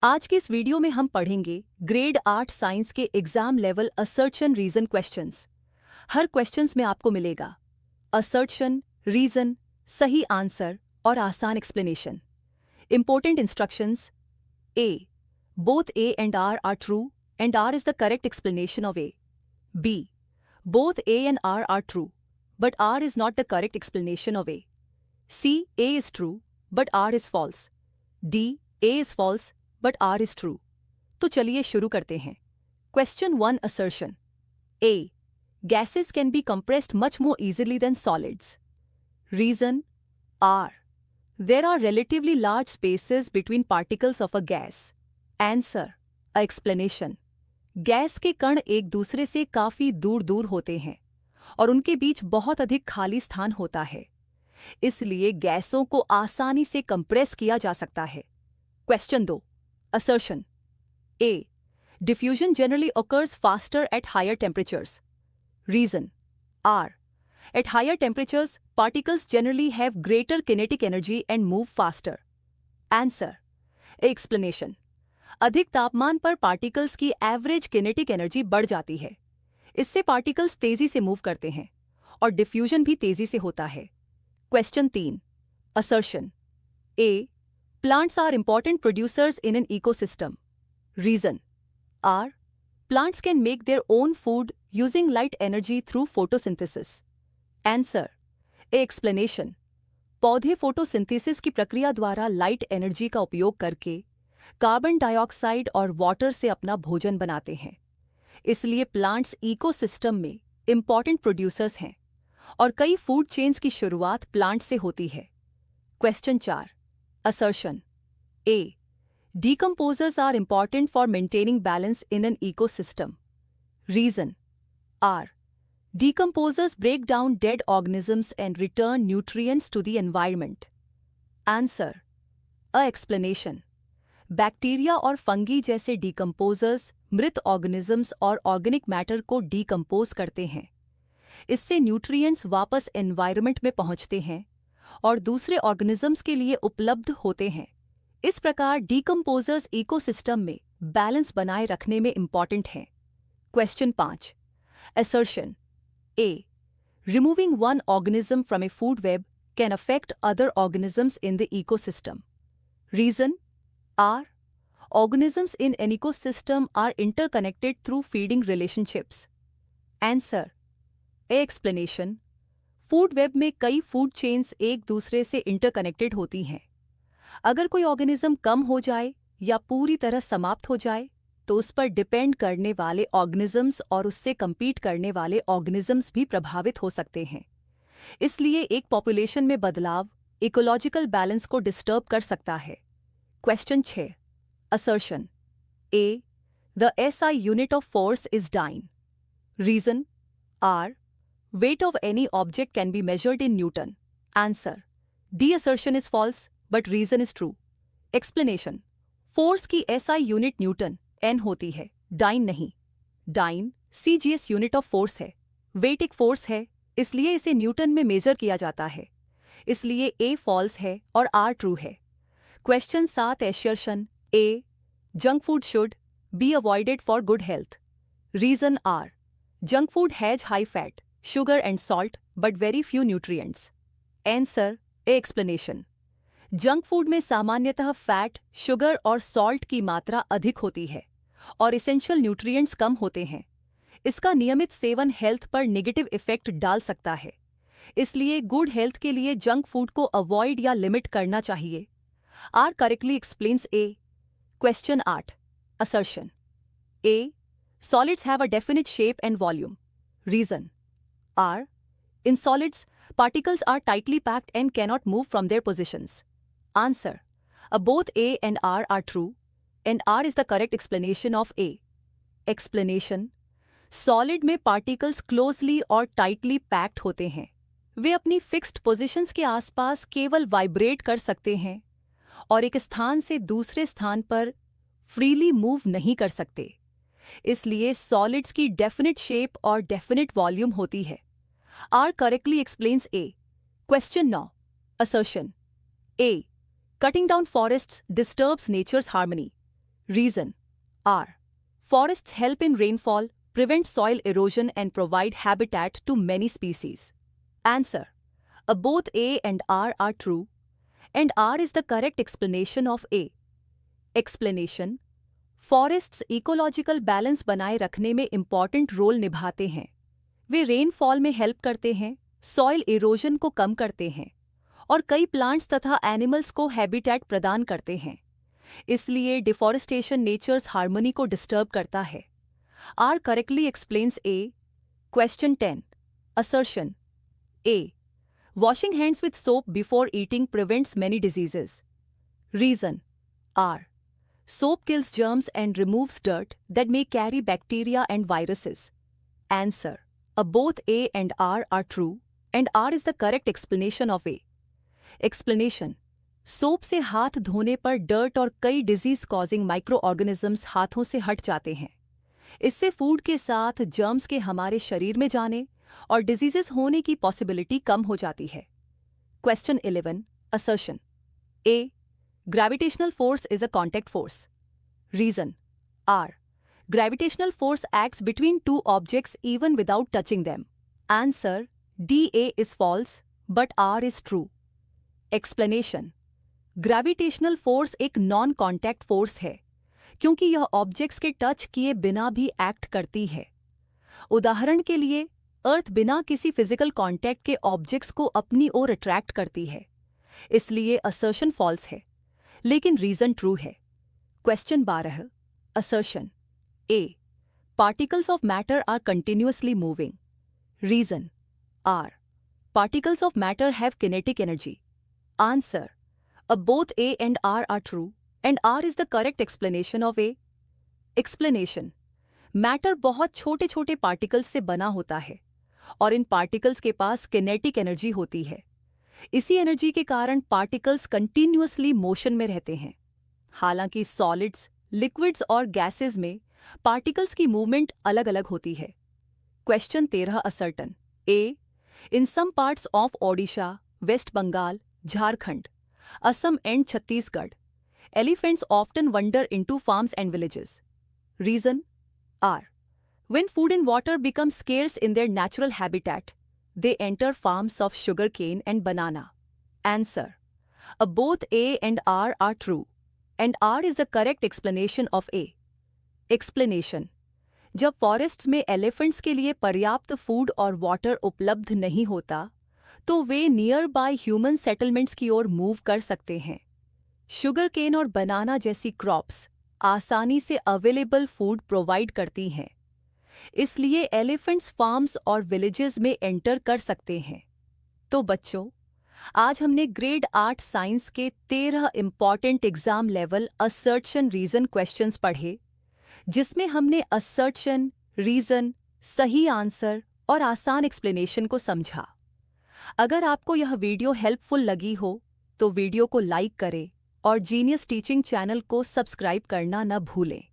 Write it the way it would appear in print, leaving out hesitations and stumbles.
आज के इस वीडियो में हम पढ़ेंगे ग्रेड 8 साइंस के exam level assertion reason questions. हर क्वेश्चंस में आपको मिलेगा असर्शन, रीजन, सही आंसर और आसान explanation. Important instructions: A, both A and R true and R is the correct explanation of A. B, both A and R true but R is not the correct explanation of A. C, A is true but R is false. D, A is false but R is true. तो चलिए शुरू करते हैं। Question 1 assertion. A, gases can be compressed much more easily than solids. Reason: R, there are relatively large spaces between particles of a gas. Answer: a explanation. Gas के कण एक दूसरे से काफी दूर दूर होते हैं और उनके बीच बहुत अधिक खाली स्थान होता है, इसलिए गैसों को आसानी से कंप्रेस किया जा सकता है। Question 2 assertion. A, diffusion generally occurs faster at higher temperatures. Reason: R, at higher temperatures particles generally have greater kinetic energy and move faster. Answer: explanation. अधिक तापमान पर पार्टिकल्स की एवरेज किनेटिक एनर्जी बढ़ जाती है, इससे पार्टिकल्स तेजी से मूव करते हैं और डिफ्यूजन भी तेजी से होता है। Question 3 assertion. A, plants are important producers in an ecosystem. Reason: R, plants can make their own food using light energy through photosynthesis. Answer: explanation. पौधे फोटोसिंथेसिस की प्रक्रिया द्वारा लाइट एनर्जी का उपयोग करके कार्बन डाइऑक्साइड और वाटर से अपना भोजन बनाते हैं, इसलिए प्लांट्स इकोसिस्टम में इंपॉर्टेंट प्रोड्यूसर्स हैं और कई फूड चेन्स की शुरुआत प्लांट से होती है। Question 4 assertion. A, decomposers are important for maintaining balance in an ecosystem. Reason: R, decomposers break down dead organisms and return nutrients to the environment. Answer: a explanation. Bacteria और fungi जैसे decomposers मृत organisms और organic matter को decompose करते हैं, इससे nutrients वापस environment में पहुंचते हैं और दूसरे ऑर्गेनिजम्स के लिए उपलब्ध होते हैं। इस प्रकार डिकम्पोजर्स इकोसिस्टम में बैलेंस बनाए रखने में इंपॉर्टेंट हैं। Question 5 assertion. A, removing one organism from a food web can affect other organisms in the ecosystem. Reason: R, organisms in an ecosystem are interconnected through feeding relationships. Answer: a explanation. Food web में कई food chains एक दूसरे से interconnected होती हैं। अगर कोई organism कम हो जाए या पूरी तरह समाप्त हो जाए तो उस पर डिपेंड करने वाले ऑर्गेनिजम्स और उससे compete करने वाले ऑर्गेनिजम्स भी प्रभावित हो सकते हैं। इसलिए एक पॉपुलेशन में बदलाव इकोलॉजिकल बैलेंस को डिस्टर्ब कर सकता है। Question 6 assertion. A, the SI unit of force is dyne. Reason: R, weight of any object can be measured in Newton. Answer: D assertion is false, but reason is true. Explanation. Force की SI unit newton N होती है, dyne नहीं। Dyne CGS unit of force है। Weight एक force है, इसलिए इसे Newton में मेजर किया जाता है, इसलिए A फॉल्स है और R ट्रू है। Question 7 assertion. A, junk food should be avoided for good health. Reason: R, junk food has high fat, sugar and salt but very few nutrients. Answer: a explanation. Junk food में सामान्यतः fat, sugar और salt की मात्रा अधिक होती है और essential nutrients कम होते हैं। इसका नियमित सेवन हेल्थ पर नेगेटिव इफेक्ट डाल सकता है, इसलिए गुड हेल्थ के लिए जंक फूड को अवॉइड या लिमिट करना चाहिए। R correctly explains A. Question 8 assertion. A, solids have a definite shape and volume. Reason: R, in solids, particles are tightly packed and cannot move from their positions. Answer: both A and R are true, and R is the correct explanation of A. Explanation. Solid में particles closely और tightly packed होते हैं। वे अपनी fixed positions के आसपास केवल vibrate कर सकते हैं और एक स्थान से दूसरे स्थान पर freely move नहीं कर सकते, इसलिए solids की definite shape और definite volume होती है। R correctly explains A. Question 9 assertion. A, cutting down forests disturbs nature's harmony. Reason. R. Forests help in rainfall, prevent soil erosion and provide habitat to many species. Answer. Both A and R are true, and R is the correct explanation of A. Explanation. Forests ecological balance बनाए रखने में important role निभाते हैं. वे rainfall में help करते हैं, soil erosion को कम करते हैं और कई प्लांट्स तथा एनिमल्स को हैबिटेट प्रदान करते हैं. इसलिए डिफॉरेस्टेशन नेचर्स हार्मनी को डिस्टर्ब करता है. R correctly explains A. Question 10. Assertion. A. Washing hands with soap before eating prevents many diseases. Reason. R. Soap kills germs and removes dirt that may carry bacteria and viruses. Answer. Both A and R are true, and R is the correct explanation of A. Explanation. Soap से हाथ धोने पर dirt और कई disease causing micro organisms हाथों से हट जाते हैं. इससे फूड के साथ जर्म्स के हमारे शरीर में जाने और डिजीजेस होने की पॉसिबिलिटी कम हो जाती है. Question 11. Assertion. A. Gravitational force is a contact force. Reason. R. Gravitational force acts between two objects even without touching them. Answer. D. A is false but R is true. Explanation. Gravitational force एक non contact force है क्योंकि यह objects के touch किए बिना भी act करती है. उदाहरण के लिए अर्थ बिना किसी फिजिकल कॉन्टैक्ट के ऑब्जेक्ट्स को अपनी ओर अट्रैक्ट करती है. इसलिए असर्शन फॉल्स है, लेकिन रीजन ट्रू है. Question 12. Assertion. A. Particles of matter are continuously moving. Reason. R. Particles of matter have kinetic energy. Answer. Both A and R are true, and R is the correct explanation of A. Explanation. Matter बहुत छोटे छोटे particles से बना होता है और इन particles के पास kinetic energy होती है. इसी एनर्जी के कारण पार्टिकल्स कंटिन्यूअसली मोशन में रहते हैं. हालांकि सॉलिड्स, लिक्विड्स और गैसेस में पार्टिकल्स की मूवमेंट अलग अलग होती है. Question 13. Assertion. A. In some parts of Odisha, West Bengal, Jharkhand, Assam and Chhattisgarh, elephants often wander into farms and villages. Reason. R. When food and water become scarce in their natural habitat, they enter farms of sugarcane and banana. Answer. Both A and R are true, and R is the correct explanation of A. Explanation. जब forests में elephants के लिए पर्याप्त food और water उपलब्ध नहीं होता तो वे नियर बाय ह्यूमन सेटलमेंट्स की ओर मूव कर सकते हैं. शुगर केन और बनाना जैसी क्रॉप्स आसानी से अवेलेबल फूड प्रोवाइड करती हैं, इसलिए एलिफेंट्स फार्म्स और विलेजेस में एंटर कर सकते हैं. तो बच्चों, आज हमने ग्रेड 8 साइंस के 13 important exam level assertion reason questions पढ़े, जिसमें हमने असर्शन, रीजन, सही आंसर और आसान एक्सप्लेनेशन को समझा. अगर आपको यह वीडियो हेल्पफुल लगी हो तो वीडियो को लाइक करें और जीनियस टीचिंग चैनल को सब्सक्राइब करना न भूलें.